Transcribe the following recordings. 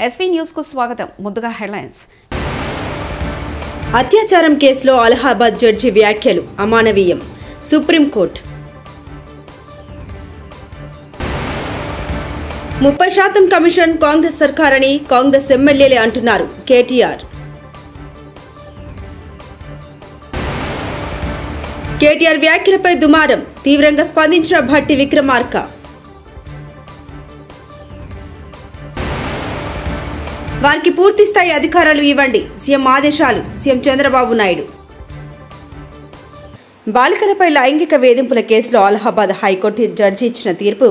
SV news కు స్వాగతం. ముందుగా హెడ్లైన్స్. అత్యాచారం కేసులో అలహాబాద్ జడ్జి వ్యాఖ్యలు అమానవీయం. సుప్రీంకోర్టు 30% కమిషన్ కాంగ్రెస్ సర్కారని కాంగ్రెస్ ఎమ్మెల్యేలే అంటున్నారు కేటీఆర్. కేటీఆర్ వ్యాఖ్యలపై దుమారం. తీవ్రంగా స్పందించిన భట్టి విక్రమార్క. వారికి పూర్తి స్థాయి అధికారాలు ఇవ్వండి, సీఎం ఆదేశాలు. సీఎం చంద్రబాబు నాయుడు. బాలికలపై లైంగిక వేధింపుల కేసులో అలహాబాద్ హైకోర్టు జడ్జి ఇచ్చిన తీర్పు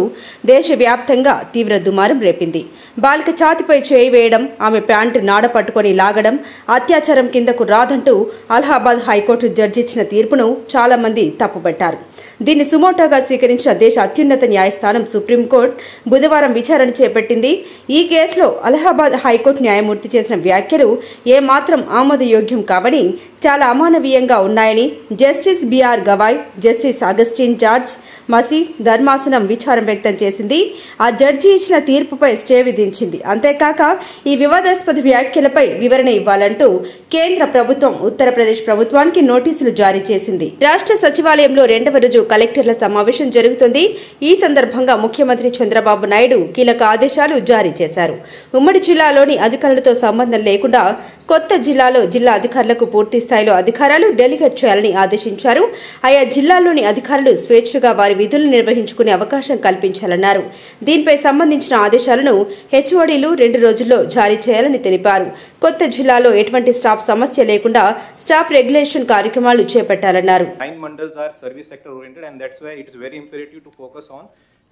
దేశవ్యాప్తంగా తీవ్ర దుమారం రేపింది. బాలిక ఛాతిపై చేయి వేయడం, ఆమె ప్యాంటు నాడ పట్టుకుని లాగడం అత్యాచారం కిందకు రాదంటూ అలహాబాద్ హైకోర్టు జడ్జి ఇచ్చిన తీర్పును చాలా మంది తప్పుపట్టారు. దీన్ని సుమోటోగా స్వీకరించిన దేశ అత్యున్నత న్యాయస్థానం సుప్రీంకోర్టు బుధవారం విచారణ చేపట్టింది. ఈ కేసులో అలహాబాద్ హైకోర్టు న్యాయమూర్తి చేసిన వ్యాఖ్యలు ఏమాత్రం ఆమోదయోగ్యం కావని, చాలా అమానవీయంగా ఉన్నాయని justice BR Gavai, justice Augustine George Masih ధర్మాసనం విచారం వ్యక్తం చేసింది. ఆ జడ్జి ఇచ్చిన తీర్పుపై స్టే విధించింది. అంతేకాక ఈ వివాదాస్పద వ్యాఖ్యలపై వివరణ ఇవ్వాలంటూ కేంద్ర ప్రభుత్వం ఉత్తరప్రదేశ్ ప్రభుత్వానికి నోటీసులు జారీ చేసింది. రాష్ట్ర సచివాలయంలో 2వ రోజు కలెక్టర్ల సమావేశం జరుగుతుంది. ఈ సందర్భంగా ముఖ్యమంత్రి చంద్రబాబు నాయుడు కీలక ఆదేశాలు జారీ చేశారు. ఉమ్మడి జిల్లాలోని అధికారులతో సంబంధం లేకుండా కొత్త జిల్లాలో జిల్లా అధికారులకు పూర్తి స్థాయిలో అధికారాలు డెలిగేట్ చేయాలని ఆదేశించారు. ఆయా జిల్లాల్లోని అధికారులు స్వేచ్ఛగా వారి విధులు నిర్వహించుకునే అవకాశం కల్పించాలన్నారు. దీనిపై సంబంధించిన ఆదేశాలను హెచ్ఓడీలు 2 రోజుల్లో జారీ చేయాలని తెలిపారు. కొత్త జిల్లాలో ఎటువంటి స్టాఫ్ సమస్య లేకుండా స్టాఫ్ రెగ్యులేషన్ కార్యక్రమాలు చేపట్టాలన్నారు. 9 mandals are service sector oriented, and that's why it is very imperative to focus on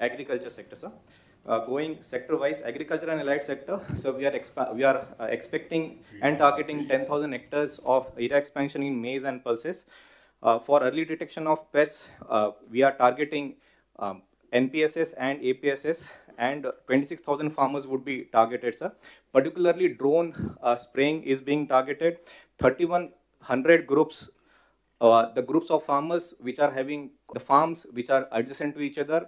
agriculture sector, sir. Going sector wise, agriculture and allied sector, so we are expecting and targeting 10,000 hectares of area expansion in maize and pulses. For early detection of pests, we are targeting NPSS and APSS, and 26,000 farmers would be targeted, sir. Particularly drone spraying is being targeted. 3,100 groups, the groups of farmers which are having the farms which are adjacent to each other,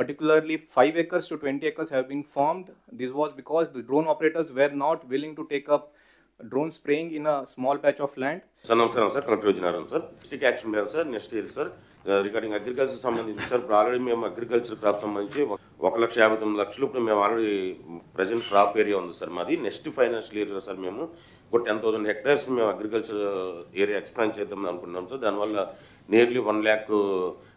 particularly 5 acres to 20 acres have been formed. This was because the drone operators were not willing to take up drone spraying in a small patch of land. నమస్కారం sir, collector Vijayanarayana sir. District action plan sir next year sir regarding agriculture సంబంధించి sir ఇప్పుడు already మేము agriculture crop సంబంధించి 1,59,00,000 ఇప్పుడు మేము already present crop area ఉంది sir మాది. Next financial year sir మేము ఒక 10,000 హెక్టార్స్ మేము అగ్రికల్చర్ ఏరియా ఎక్స్పాండ్ చేద్దామని అనుకుంటున్నాం సార్. దానివల్ల నియర్లీ 1 lakh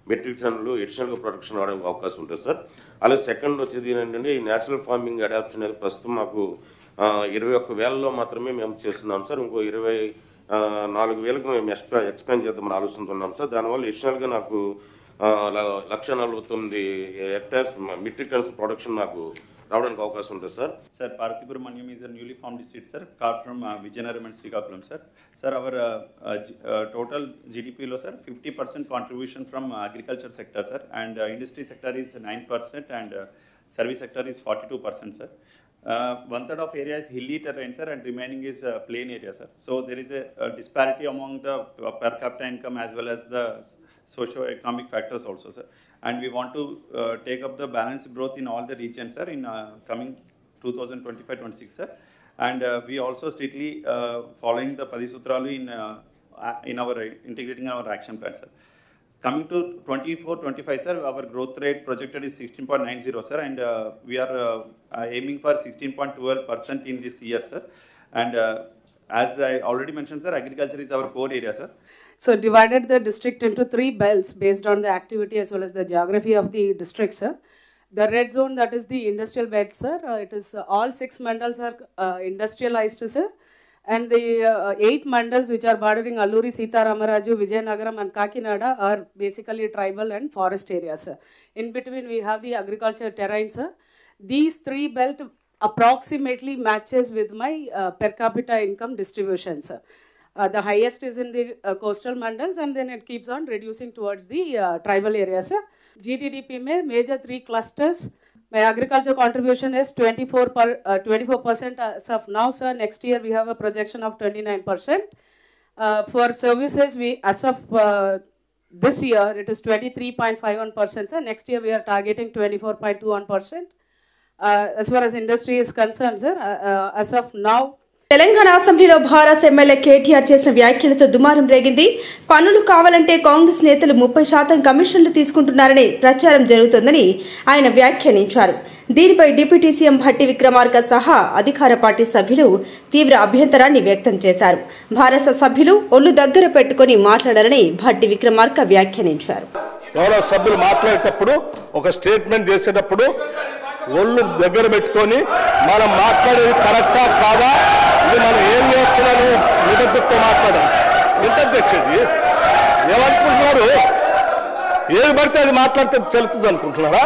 మెట్రిక్ టన్నులు ఎడిషనల్గా ప్రొడక్షన్ అవడానికి అవకాశం ఉంటుంది సార్. అలాగే సెకండ్ వచ్చేది ఏంటంటే ఈ న్యాచురల్ ఫార్మింగ్ అడాప్షన్ అనేది ప్రస్తుతం మాకు 21,000లో మాత్రమే మేము చేస్తున్నాం సార్. ఇంకో 24,000కు మేము ఎక్స్పాండ్ చేద్దామని ఆలోచిస్తున్నాం సార్. దానివల్ల ఎడిషనల్గా నాకు 1,49,000 హెక్టార్స్ మెట్రిక్ టన్స్ ప్రొడక్షన్ నాకు రావడానికి అవకాశం ఉంటుంది sir. Sir, Parthipuram Manyam is a newly formed district, sir, carved from Vijayanagar and Srikakulam, sir. Sir, our total GDP lo, sir, 50% contribution from agriculture sector, sir, and industry sector is 9%, and service sector is 42%, sir. 1/3 of area is hilly terrain, sir, and remaining is plain area, sir. So there is a disparity among the per capita income as well as the socio-economic factors also, sir. And we want to take up the balanced growth in all the regions, sir, in coming 2025-26, sir. And we also strictly following the Padisutralu in our integrating our action plan, sir. Coming to 24-25, sir, our growth rate projected is 16.90, sir, and we are aiming for 16.12% in this year, sir. And as I already mentioned, sir, agriculture is our core area, sir. So divided the district into 3 belts based on the activity as well as the geography of the district, sir. The red zone, that is the industrial belt, sir. It is all 6 mandals are industrialized, sir. And the 8 mandals which are bordering Alluri, Sitaramaraju, Vijayanagaram and Kakinada are basically tribal and forest areas, sir. In between we have the agriculture terrain, sir. These 3 belt approximately matches with my per capita income distribution, sir. The highest is in the coastal mandals, and then it keeps on reducing towards the tribal areas, sir. GDP में major 3 clusters. My agriculture contribution is 24% as of now, sir. Next year we have a projection of 29%. For services, we as of this year it is 23.51%, sir. Next year we are targeting 24.21%. as far as industry is concerned, sir, as of now, Telangana అసెంబ్లీలో Bharat MLA KTR చేసిన వ్యాఖ్యలతో దుమారం రేగింది. పన్నులు కావాలంటే కాంగ్రెస్ నేతలు 30% కమిషన్లు తీసుకుంటున్నారని ప్రచారం జరుగుతోందని ఆయన వ్యాఖ్యానించారు. దీనిపై డిప్యూటీ సీఎం భట్టి విక్రమార్క సహా అధికార పార్టీ సభ్యులు తీవ్ర అభ్యంతరాన్ని వ్యక్తం చేశారు. భారత సభ్యులు ఒళ్లు దగ్గర పెట్టుకుని మాట్లాడాలని భట్టి విక్రమార్క వ్యాఖ్యానించారు. గౌరవ సభ్యులు మాట్లాడేటప్పుడు ఒక స్టేట్మెంట్ చేసేటప్పుడు ఒళ్ళు దగ్గర పెట్టుకొని మనం మాట్లాడేది కరెక్టా కాదా, ఇది మనం ఏం చేస్తున్నాము నిబద్ధతతో మాట్లాడాలి. ఇంటర్దక్షది ఏమనుకుంటున్నారు? ఏది పడితే అది మాట్లాడితే చెల్లుతుంది అనుకుంటున్నారా?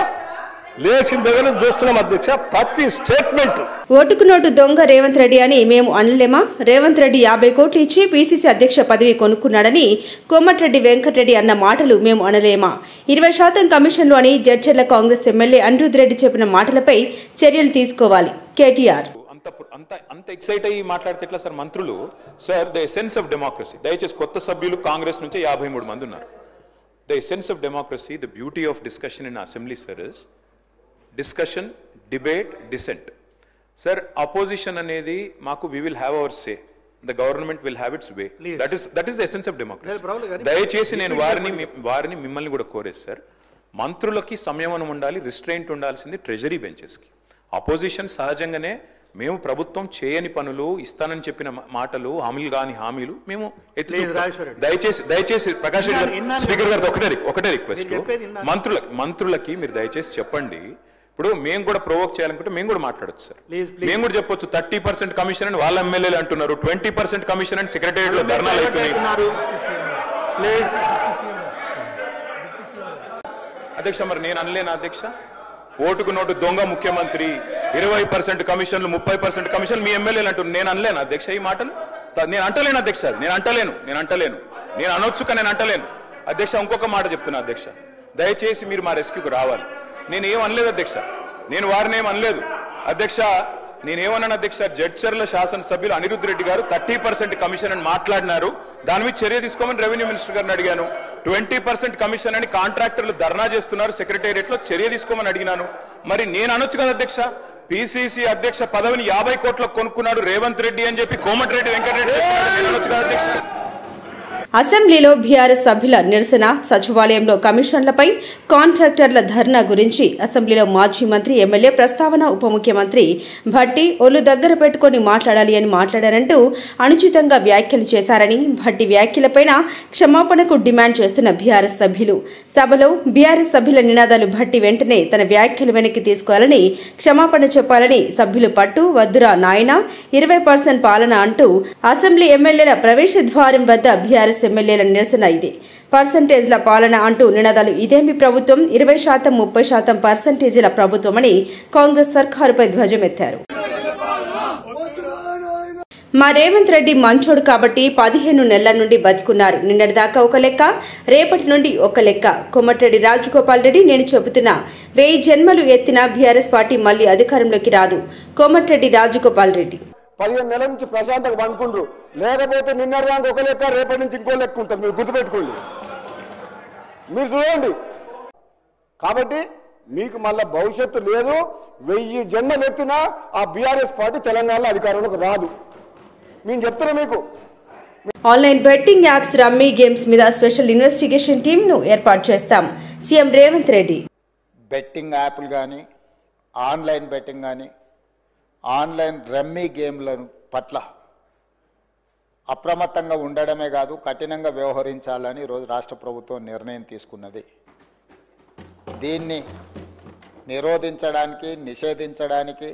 లేచిన దగ్గర చూస్తున్నాం అధ్యక్ష, ప్రతి స్టేట్మెంట్ ఓటుకు నోటు దొంగ రేవంత్ రెడ్డి అని మేము అనలేమా? రేవంత్ రెడ్డి 50 కోట్లు ఇచ్చి పీసీసీ అధ్యక్ష పదవి కొనుక్కున్నాడని కోమటిరెడ్డి వెంకటరెడ్డి అన్న మాటలు మేము అనలేమా? 20% కమిషన్లు అని జడ్చర్ల కాంగ్రెస్ ఎమ్మెల్యే అనిరుద్ రెడ్డి చెప్పిన మాటలపై చర్యలు తీసుకోవాలి. కేటీఆర్ అంత ఎక్సైట్ అయ్యి మాట్లాడితే ఎట్లా సార్? మంత్రులు sir, the essence of democracy, దయచేసి కొత్త సభ్యులు కాంగ్రెస్ నుంచి 53 మంది ఉన్నారు. The essence of democracy, the beauty of discussion in assembly sir is discussion, debate, dissent. Sir, opposition అనేది మాకు we will have our say, the government will have its way. That is the essence of democracy. దయచేసి నేను వారిని మిమ్మల్ని కూడా కోరేది sir, మంత్రులకి సంయమనం ఉండాలి, రిస్ట్రెయింట్ ఉండాల్సింది ట్రెజరీ బెంచెస్కి. అపోజిషన్ సహజంగానే మేము ప్రభుత్వం చేయని పనులు, ఇస్తానని చెప్పిన మాటలు, హామీలు మేము దయచేసి ప్రకాష్ రెడ్డి గారు, స్పీకర్ గారు ఒకటే రిక్వెస్ట్, మంత్రులకి మీరు దయచేసి చెప్పండి. ఇప్పుడు మేము కూడా ప్రొవోక్ చేయాలనుకుంటే మేము కూడా మాట్లాడచ్చు సార్. మేము కూడా చెప్పొచ్చు 30% కమిషన్ అని వాళ్ళ ఎమ్మెల్యేలు అంటున్నారు, 20% కమిషన్ అని సెక్రటేరియట్ లో ధర్నాలు అవుతున్నాయి. అధ్యక్ష, మరి నేను అనలేనా అధ్యక్ష? ఓటుకు నోటు దొంగ ముఖ్యమంత్రి, 20% కమిషన్లు, 30% కమిషన్లు మీ ఎమ్మెల్యేలు అంటున్నారు. నేను అనలేను అధ్యక్ష ఈ మాటలు? నేను అంటలేను అధ్యక్ష, నేను అంటలేను. నేను అనొచ్చు కానీ నేను అంటలేను అధ్యక్ష. ఇంకొక మాట చెప్తున్నా అధ్యక్ష, దయచేసి మీరు మా రెస్క్యూకి రావాలి. నేను ఏం అనలేదు అధ్యక్ష, నేను వారిని ఏం అనలేదు అధ్యక్ష. నేనేమన్నాను అధ్యక్ష, జడ్చర్ల శాసనసభ్యులు అనిరుద్ రెడ్డి గారు 30% కమిషన్ అని మాట్లాడినారు, దాని మీద చర్య తీసుకోమని రెవెన్యూ మినిస్టర్ గారిని అడిగాను. 20% కమిషన్ అని కాంట్రాక్టర్లు ధర్నా చేస్తున్నారు సెక్రటేరియట్ లో, చర్య తీసుకోమని అడిగినాను. మరి నేను అనొచ్చు కదా అధ్యక్ష, పిసిసి అధ్యక్ష పదవిని 50 కోట్లకు కొనుక్కున్నాడు రేవంత్ రెడ్డి అని చెప్పి కోమటిరెడ్డి వెంకటరెడ్డి అనొచ్చు కదా అధ్యక్ష. అసెంబ్లీలో బీఆర్ఎస్ సభ్యుల నిరసన, సచివాలయంలో కమిషన్లపై కాంట్రాక్టర్ల ధర్నా గురించి అసెంబ్లీలో మాజీ మంత్రి, ఎమ్మెల్యే ప్రస్తావన, ఉప ముఖ్యమంత్రి భట్టి ఒళ్ళు దగ్గర పెట్టుకుని మాట్లాడాలి అని మాట్లాడారంటూ అనుచితంగా వ్యాఖ్యలు చేశారని, భట్టి వ్యాఖ్యలపైన క్షమాపణకు డిమాండ్ చేస్తున్న బీఆర్ఎస్ సభ్యులు. సభలో బీఆర్ఎస్ సభ్యుల నినాదాలు భట్టి వెంటనే తన వ్యాఖ్యలు వెనక్కి తీసుకోవాలని, క్షమాపణ చెప్పాలని సభ్యులు పట్టు, వద్దురా నాయన, 20% పాలన అంటూ అసెంబ్లీ ఎమ్మెల్యేల ప్రవేశ ద్వారం వద్ద బీఆర్ఎస్ ఎమ్మెల్యేల నిరసన ఇది. పర్సంటేజ్ల పాలన అంటూ నినాదాలు. ఇదేమి ప్రభుత్వం, 20%, 30% పర్సంటేజీల ప్రభుత్వమని కాంగ్రెస్ సర్కారుపై ధ్వజమెత్తారు. మా రేవంత్ రెడ్డి మంచోడు కాబట్టి 15 నెలల నుండి బతికున్నారు. నిన్నటిదాకా ఒక లెక్క, రేపటి నుండి ఒక లెక్క. కోమటిరెడ్డి రాజగోపాల్ రెడ్డి, నేను చెబుతున్నా, 1000 జన్మలు ఎత్తిన బీఆర్ఎస్ పార్టీ మళ్లీ అధికారంలోకి రాదు. కోమటిరెడ్డి రాజగోపాల్ రెడ్డి 15 నెలల నుంచి ప్రశాంతంగా పండుకుండ్రు, లేకపోతే నిన్నటిదాకా ఒక లెక్క, రేపటి నుంచి ఇంకో లెక్క ఉంటుంది. మీరు గుర్తుపెట్టుకోండి, మీరు చూడండి. కాబట్టి మీకు మళ్ళా భవిష్యత్తు లేదు. 1000 జన్మలు ఎత్తినా ఆ బీఆర్ఎస్ పార్టీ తెలంగాణలో అధికారంలోకి రాదు. మేము చెప్తున్నా మీకు. Online betting apps, rummy games మీద స్పెషల్ ఇన్వెస్టిగేషన్ టీమ్ ను ఏర్పాటు చేస్తాం. సీఎం రేవంత్ రెడ్డి. బెట్టింగ్ యాప్లు కానీ, ఆన్లైన్ బెట్టింగ్ కానీ, ఆన్లైన్ రమ్మీ గేమ్ల పట్ల అప్రమత్తంగా ఉండడమే కాదు, కఠినంగా వ్యవహరించాలని ఈరోజు రాష్ట్ర ప్రభుత్వం నిర్ణయం తీసుకున్నది. దీన్ని నిరోధించడానికి, నిషేధించడానికి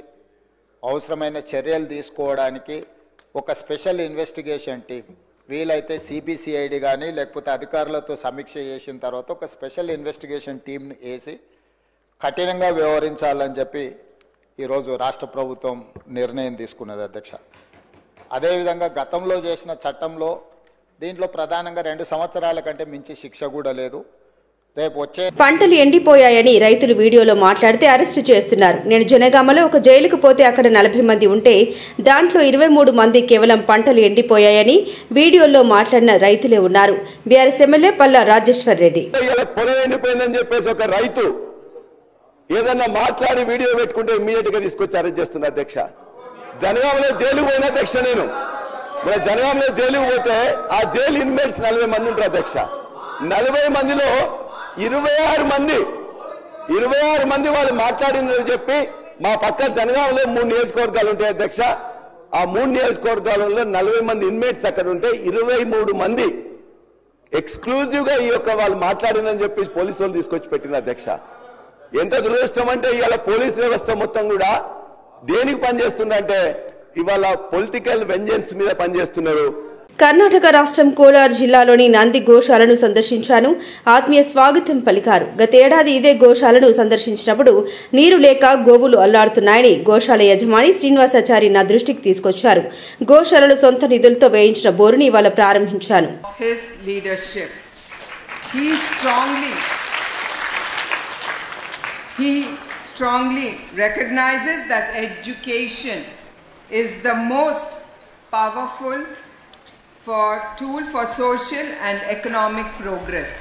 అవసరమైన చర్యలు తీసుకోవడానికి ఒక స్పెషల్ ఇన్వెస్టిగేషన్ టీం, వీలైతే సిబిసిఐడి కానీ లేకపోతే అధికారులతో సమీక్ష చేసిన తర్వాత ఒక స్పెషల్ ఇన్వెస్టిగేషన్ టీంను వేసి కఠినంగా వ్యవహరించాలని చెప్పి ఈరోజు రాష్ట్ర ప్రభుత్వం నిర్ణయం తీసుకున్నది అధ్యక్ష. అదేవిధంగా గతంలో చేసిన చట్టంలో దీంట్లో ప్రధానంగా 2 సంవత్సరాల కంటే మించి శిక్ష కూడా లేదు. రేపు వచ్చే పంటలు ఎండిపోయాయని రైతులు వీడియోలో మాట్లాడితే అరెస్టు చేస్తున్నారు. నేను జనగామలో ఒక జైలుకు పోతే అక్కడ 40 మంది ఉంటే దాంట్లో 23 మంది కేవలం పంటలు ఎండిపోయాయని వీడియోలో మాట్లాడిన రైతులే ఉన్నారు. BRS MLA Palla Rajeshwar Reddy. పొలం ఎండిపోయిందని చెప్పేసి ఒక రైతు ఏదన్నా మాట్లాడి వీడియో పెట్టుకుంటే ఇమ్మీడియట్ గా తీసుకొచ్చి అరెస్ట్ చేస్తున్నా అధ్యక్ష. జనగామలో జైలుకు పోయిన అధ్యక్ష నేను, మన జనగామలో జైలుకు పోతే ఆ జైలు ఇన్మేట్స్ 40 మంది ఉంటారు అధ్యక్ష. 40 మందిలో 26 మంది వాళ్ళు మాట్లాడిందని చెప్పి మా పక్క జనగామలో 3 నియోజకవర్గాలు ఉంటాయి అధ్యక్ష. ఆ 3 నియోజకవర్గాలలో 40 మంది ఇన్మేట్స్ అక్కడ ఉంటే 23 మంది ఎక్స్క్లూజివ్ గా ఈ యొక్క వాళ్ళు మాట్లాడిందని చెప్పి పోలీసు వాళ్ళు తీసుకొచ్చి పెట్టిన అధ్యక్ష. ఎంత దురదృష్టం అంటే ఇవాళ పోలీస్ వ్యవస్థ మొత్తం కూడా దేనికి పనిచేస్తుందంటే ఇవాళ పొలిటికల్ వెంజెన్స్ మీద పనిచేస్తున్నారు. కర్ణాటక రాష్ట్రం కోలార్ జిల్లాలోని నంది గోశాలను సందర్శించాను. ఆత్మీయ స్వాగతం పలికారు. గతేడాది ఇదే గోశాలను సందర్శించినప్పుడు నీరు లేక గోవులు అల్లాడుతున్నాయని గోశాల యజమాని శ్రీనివాసాచారి నా దృష్టికి తీసుకొచ్చారు. గోశాలలు సొంత నిధులతో వేయించిన బోరుని ఇవాళ ప్రారంభించాను. He strongly recognizes that education is the most powerful tool for social and economic progress.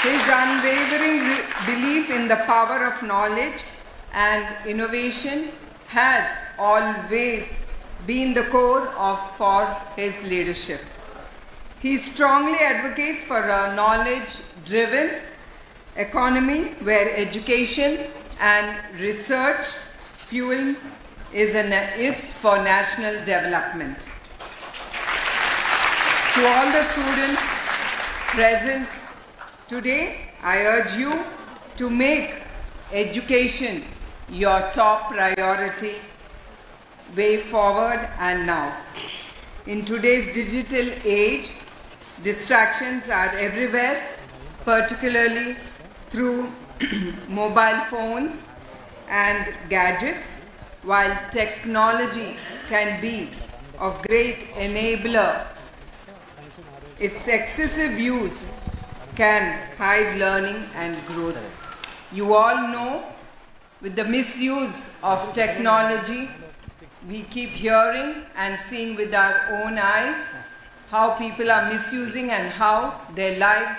His unwavering belief in the power of knowledge and innovation has always been the core for his leadership. He strongly advocates for a knowledge-driven economy where education and research fuel is for national development. To all the students present today, I urge you to make education your top priority way forward and now. In today's digital age, distractions are everywhere, particularly through mobile phones and gadgets. While technology can be of great enabler, its excessive use can hide learning and growth. You all know, with the misuse of technology, we keep hearing and seeing with our own eyes how people are misusing and how their lives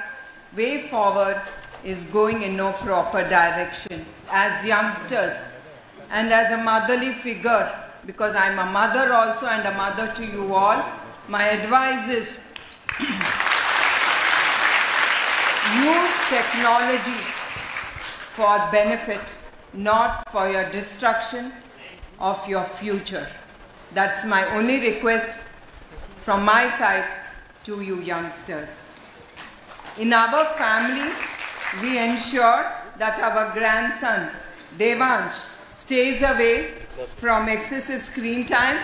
way forward is going in no proper direction. As youngsters and as a motherly figure, because I'm a mother also and a mother to you all, my advice is use technology for benefit, not for your destruction of your future. That's my only request from my side to you youngsters. In our family, we ensure that our grandson Devansh stays away from excessive screen time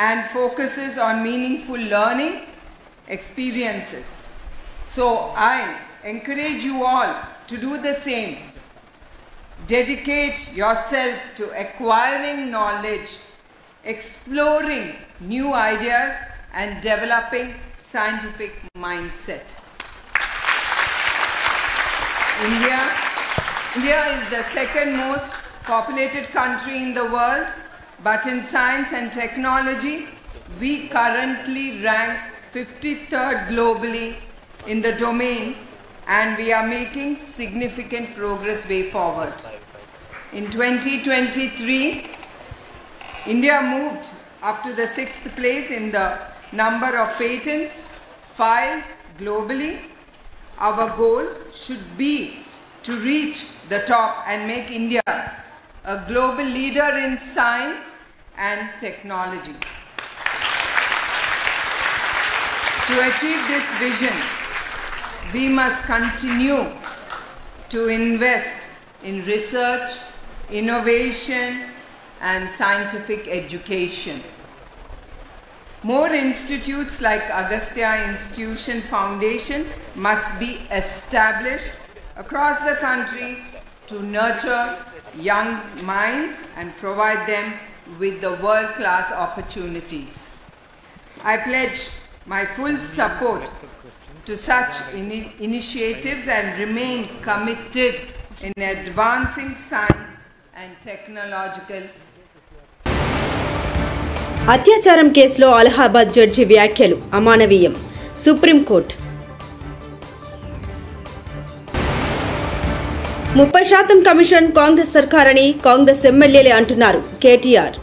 and focuses on meaningful learning experiences. So I encourage you all to do the same. Dedicate yourself to acquiring knowledge, exploring new ideas and developing scientific mindset. India is the second most populated country in the world, but in science and technology, we currently rank 53rd globally in the domain, and we are making significant progress way forward. In 2023, India moved up to the 6th place in the number of patents filed globally. Our goal should be to reach the top and make India a global leader in science and technology. To achieve this vision, we must continue to invest in research, innovation, and scientific education. More institutes like Agastya Institution Foundation must be established across the country to nurture young minds and provide them with the world-class opportunities. I pledge my full support to such initiatives and remain committed in advancing science and technological. అత్యాచారం కేసులో Allahabad judge వ్యాఖ్యలు అమానవీయం. Supreme court 30% commission Congress సర్కారని Congress ఎమ్మెల్యేలే అంటున్నారు కేటీఆర్.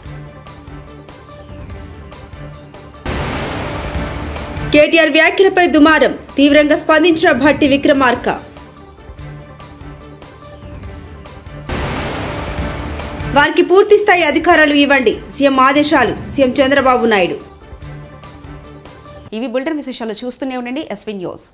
కేటీఆర్ వ్యాఖ్యలపై దుమారం, తీవ్రంగా స్పందించిన భట్టి విక్రమార్క. వారికి పూర్తి స్థాయి అధికారాలు ఇవ్వండి, సీఎం ఆదేశాలు, సీఎం చంద్రబాబు నాయుడు. ఇవి బులెటిన్ విశేషాలు. చూస్తూనే ఉండండి ఎస్వీ న్యూస్.